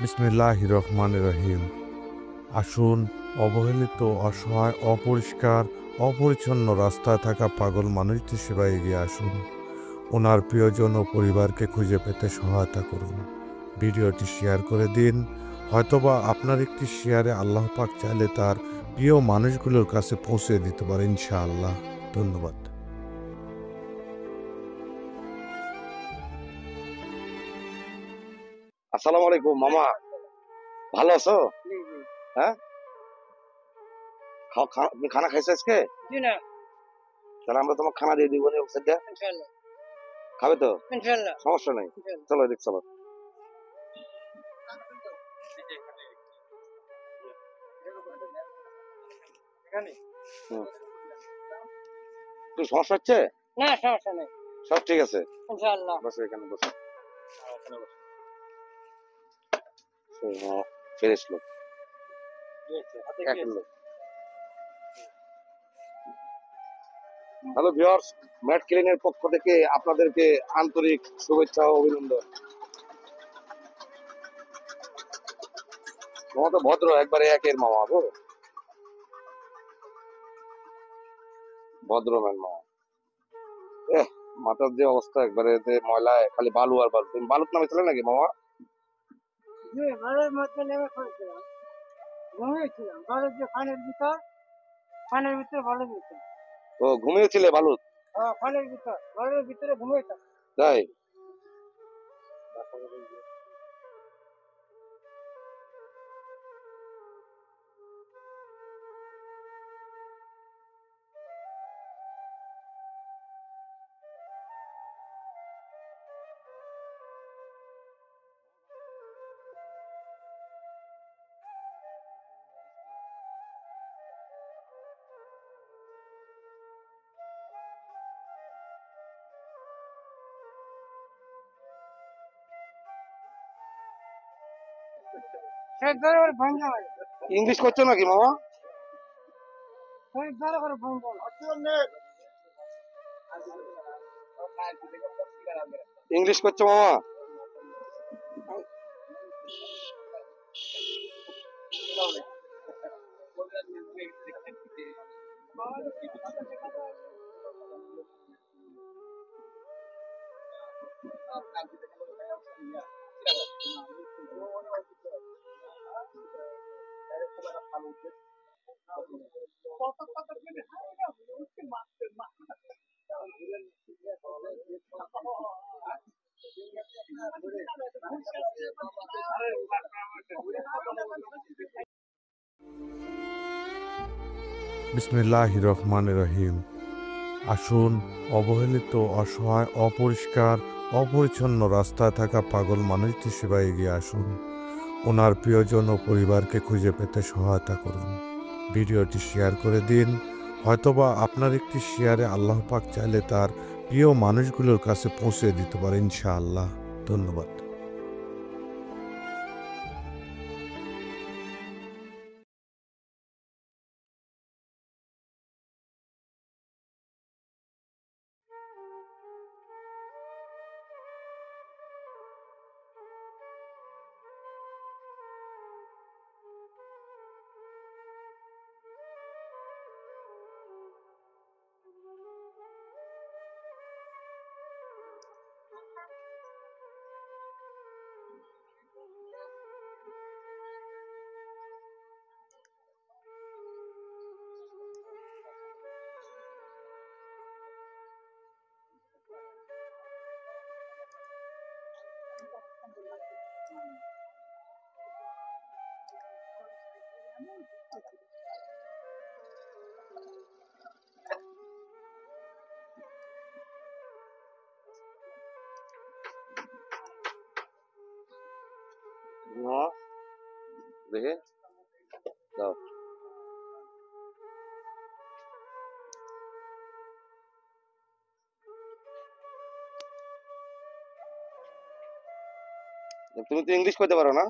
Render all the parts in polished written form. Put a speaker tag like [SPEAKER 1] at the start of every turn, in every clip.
[SPEAKER 1] বিসমিল্লাহির রহমানির রহিম। আসুন, অবহেলিত, অসহায়, অপরিষ্কার, অপরিচ্ছন্ন রাস্তায় থাকা পাগল মানুষটির সেবায় এগিয়ে আসুন। ওনার প্রিয়জন ও পরিবারকে খুঁজে পেতে সহায়তা করুন। ভিডিওটি শেয়ার করে দিন। হয়তোবা আপনার একটি শেয়ারে আল্লাহ পাক চাইলে তার প্রিয় মানুষগুলোর কাছে পৌঁছে দিতে পারে ইনশাআল্লাহ। ধন্যবাদ।
[SPEAKER 2] আসসালামু আলাইকুম মামা, ভালো আছো? হ্যাঁ, তুমি খানা খাইছো আজকে?
[SPEAKER 3] জি না,
[SPEAKER 2] তাহলে আমরা তোমাকে খানা দিয়ে দিব
[SPEAKER 3] ইনশাআল্লাহ
[SPEAKER 2] খাবে তো?
[SPEAKER 3] ইনশাআল্লাহ
[SPEAKER 2] সমস্যা নাই,
[SPEAKER 3] ইনশাআল্লাহ।
[SPEAKER 2] চলো এদিক চলো। হুম। কি সমস্যা হচ্ছে?
[SPEAKER 3] না, সমস্যা নেই,
[SPEAKER 2] সব ঠিক আছে,
[SPEAKER 3] ইনশাআল্লাহ।
[SPEAKER 2] বসো এখানে বসো। ফ্রেশ লোক, লোক। হ্যালো ভিউয়ার্স, ম্যাট ক্লিনের পক্ষ থেকে আপনাদেরকে আন্তরিক শুভেচ্ছা ও অভিনন্দন। মামা তো ভদ্র, একবারে একের মামা গো, ভদ্র ম্যান মামা। মাথার যে অবস্থা, একবারে যে ময়লায় খালি বালু আর বালু। তুমি বালুত নামেছিলে নাকি মামা?
[SPEAKER 3] জি, বাড়ির মধ্যে নেমে পড়েছিলাম, ঘুমিয়েছিলাম বাড়ির যে ফানের ভিতরে ভালো দিয়েছিল।
[SPEAKER 2] ও, ঘুমিয়েছিলে বালুত?
[SPEAKER 3] ফানের ভিতর, বাড়ির ভিতরে ঘুমিয়েছিলাম।
[SPEAKER 2] তাই?
[SPEAKER 3] সেই ধরে করে ভাঙা হয়,
[SPEAKER 2] ইংলিশ করছো নাকি মামা?
[SPEAKER 3] সেই ধরে করে ভাঙা হয়।
[SPEAKER 2] ইংলিশ করছো মামা?
[SPEAKER 1] বিসমিল্লাহির রহমানির রহিম। আসুন, অবহেলিত, অসহায়, অপরিষ্কার, অপরিচ্ছন্ন রাস্তায় থাকা পাগল মানুষটির সেবায় এগিয়ে আসুন। ওনার প্রিয়জন ও পরিবারকে খুঁজে পেতে সহায়তা করুন। ভিডিওটি শেয়ার করে দিন। হয়তোবা আপনার একটি শেয়ারে আল্লাহ পাক চাইলে তার প্রিয় মানুষগুলোর কাছে পৌঁছে দিতে পারে ইনশাআল্লাহ। ধন্যবাদ।
[SPEAKER 2] মামা দেখে দাও। তুমি তো ইংলিশ করতে পারো না?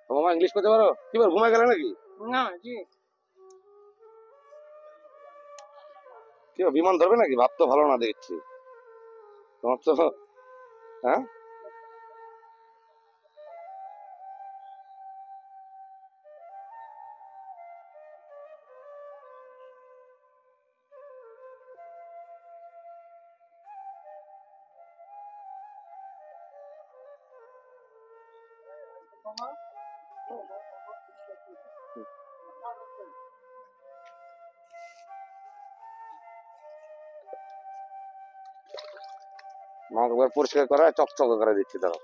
[SPEAKER 2] মামা ইংলিশ করতে পারো? কি বল, ঘুমায় গেলে নাকি?
[SPEAKER 3] না, জি,
[SPEAKER 2] কি বিমান ধরবে নাকি? ভাব তো ভালো না দেখছি তোমার তো। হ্যাঁ, আমাকে একবার পরিষ্কার করে চকচক করে দিচ্ছি দাঁড়াও।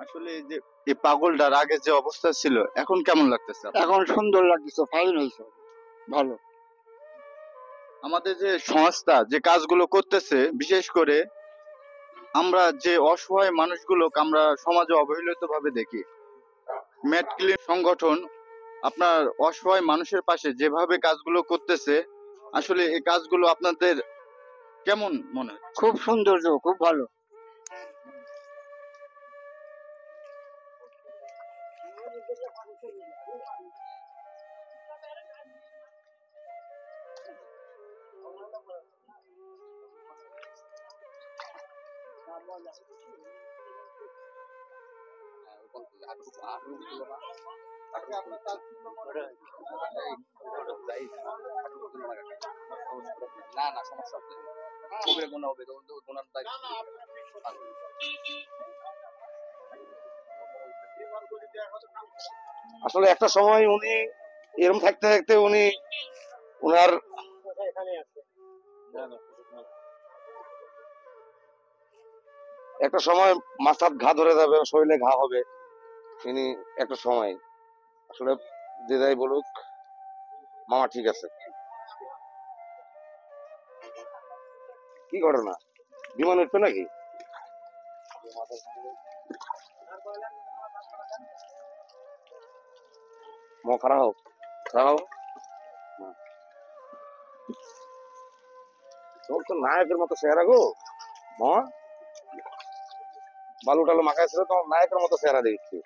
[SPEAKER 4] আসলে এই যে এই পাগলটার আগে যে অবস্থা ছিল এখন কেমন লাগতেছে আপনার?
[SPEAKER 5] এখন সুন্দর লাগতেছে, ফাইন হয়েছে, ভালো।
[SPEAKER 4] আমাদের যে সংস্থা যে কাজগুলো করতেছে, বিশেষ করে আমরা যে অসহায় মানুষগুলোকে আমরা সমাজে অবহেলিত ভাবে দেখি, ম্যাট ক্লিন সংগঠন আপনার অসহায় মানুষের পাশে যেভাবে কাজগুলো করতেছে, আসলে এই কাজগুলো আপনাদের কেমন মনে হয়?
[SPEAKER 5] খুব সৌন্দর্য, খুব ভালো।
[SPEAKER 2] না না সমস্যা হবে কবিরা গুনাহ হবে, গুনার দায়িত্ব আসলে একটা সময় উনি এরকম থাকতে থাকতে উনি ওনার একটা সময় মাথার ঘা ধরে যাবে, শরীরে ঘা হবে। তিনি একটা সময় আসলে যে যাই বলুক, মামা ঠিক আছে। কি ঘটনা, বিমান উঠবে নাকি? মো খারাপ হোক, খারাপ হোক। তোর তো নায়কের মতো চেহারা গো মামা, বালু টালু মাখায় ছিল, তোমার নায়কের মতো চেহারা দেখছি।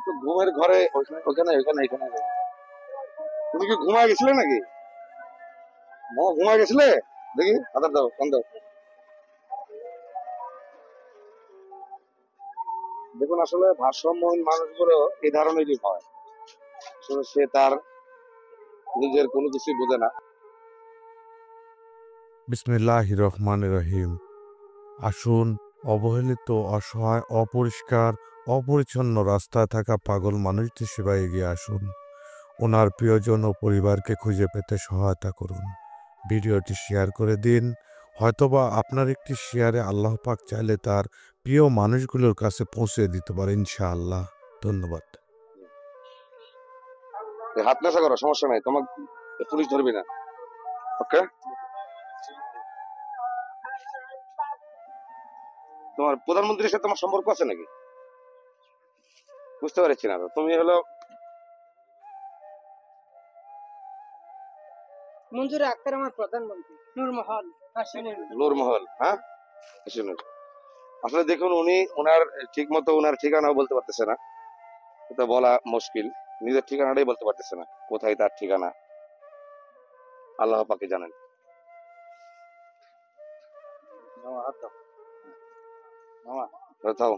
[SPEAKER 2] তো ঘুমের ঘরে ওখানে ওখানে এখানে তুমি কি ঘুমায় গেছিলে নাকি? মামা ঘুমায় গেছিলে? দেখি হাতার দাও, ফোন দাও। দেখুন আসলে ভারসাম্যহীন মানুষগুলো এই ধরনেরই হয়। আসলে সে তার নিজের কোনো কিছুই বোঝে না।
[SPEAKER 1] বিসমিল্লাহির রহমানির রহিম। আসুন, অবহেলিত, অসহায়, অপরিষ্কার, অপরিচ্ছন্ন রাস্তায় থাকা পাগল মানুষটির সেবায় এগিয়ে আসুন। ওনার প্রিয়জন ও পরিবারকে খুঁজে পেতে সহায়তা করুন। ভিডিওটি শেয়ার করে দিন। হয়তোবা আপনার একটি শেয়ারে আল্লাহ পাক চাইলে তার প্রিয় মানুষগুলোর কাছে পৌঁছে দিতে পারে ইনশাআল্লাহ। ধন্যবাদ।
[SPEAKER 2] হাত নেশা করো, সমস্যা নাই, তোমার পুলিশ ধরবি না। ওকে, তোমার প্রধানমন্ত্রীর সাথে তোমার সম্পর্ক আছে নাকি? বুঝতে পারছি না তো। তুমি হলো
[SPEAKER 3] মঞ্জুরা আক্তার আমার প্রধানমন্ত্রী, নূরমহল কাশ্মীরের।
[SPEAKER 2] নূরমহল, হ্যাঁ শুনুন। আসলে দেখুন উনি ওনার ঠিক মতো ওনার ঠিকানাও বলতে পারতেছে না, এটা বলা মুশকিল। নিজের ঠিকানাটাই বলতে পারতেছে না, কোথায় তার ঠিকানা আল্লাহ পাকে জানেন। মামা, থাও।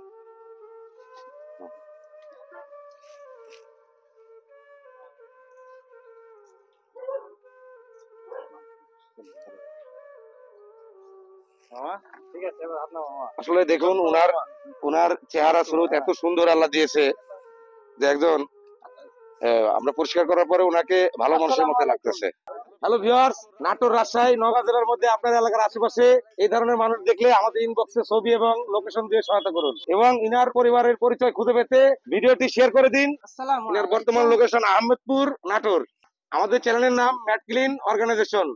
[SPEAKER 3] আছে এবার আপনার মামা।
[SPEAKER 2] আসলে দেখুন ওনার চেহারা স্রোত এত সুন্দর আল্লাহ দিয়েছে যে একজন আমরা পরিষ্কার করার পরে ওনাকে ভালো মানুষের মতো লাগতেছে। হ্যালো ভিউয়ার্স, নাটোর, রাজশাহী, নওগাঁ জেলার মধ্যে আপনার এলাকার আশেপাশে এই ধরনের মানুষ দেখলে আমাদের ইনবক্সে ছবি এবং লোকেশন দিয়ে সহায়তা করুন এবং ইনার পরিবারের পরিচয় খুঁজে পেতে ভিডিওটি শেয়ার করে দিন।
[SPEAKER 3] আসসালামু
[SPEAKER 2] ইনার
[SPEAKER 3] আলাইকুম।
[SPEAKER 2] বর্তমান লোকেশন আহমেদপুর, নাটোর। আমাদের চ্যানেলের নাম ম্যাট ক্লিন অর্গানাইজেশন।